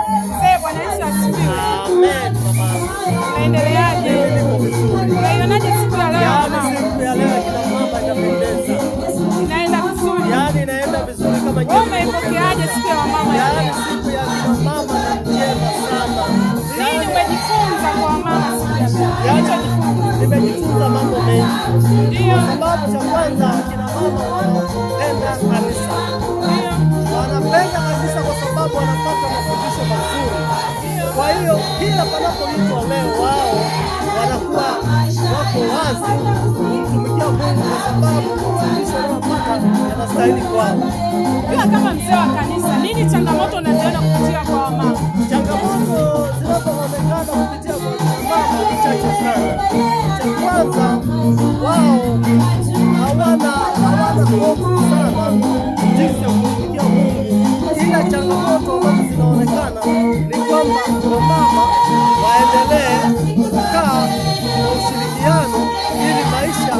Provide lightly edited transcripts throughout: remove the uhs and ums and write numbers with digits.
Bwana Yesu asifiwe. Amen. Unaendeleaje? Unaionaje siku ya leo? Siku ya leo kina mama inapendeza. Inaenda vizuri. Inaenda vizuri kama wewe umeipokeaje siku ya mama? Siku ya kina mama ni njema sana. Nini umejifunza kwa mama siku ya leo? Nimejifunza mambo mengi. Ndio. Sababu cha kwanza kina mama wanapenda kanisa. Wanapenda kanisa kwa sababu wanapata mafundisho mazuri. Kwa hiyo kila panapoitwa leo wao wanakuwa wako wazi kumtumikia Mungu kwa sababu mafundisho wanapata yanastahili kwao. Bila kama mzee wa kanisa, nini changamoto unaziona kupitia kwa wamama? Changamoto zinazoonekana kupitia kwa wamama ni chache sana. Cha kwanza, wao hawana hofu sana jinsi ya kumtumikia Mungu. Ila changamoto ambazo zinaonekana ni kwamba wamama waendelee kukaa kwa ushirikiano ili maisha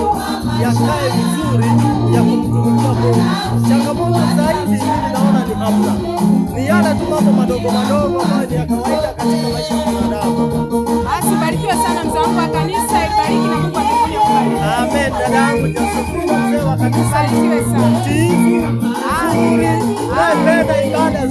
yakae vizuri ya kumtumikia Mungu. Changamoto zaidi mimi naona ni hamna, ni yale tu mambo madogo madogo ambayo ni ya kawaida katika maisha ya binadamu. Basi barikiwe sana mzee wangu wa kanisa, ibariki na Mungu atakuja kubariki. Amen. Dada yangu Josephine, mzee wa kanisa, barikiwe sana. Unapenda ibada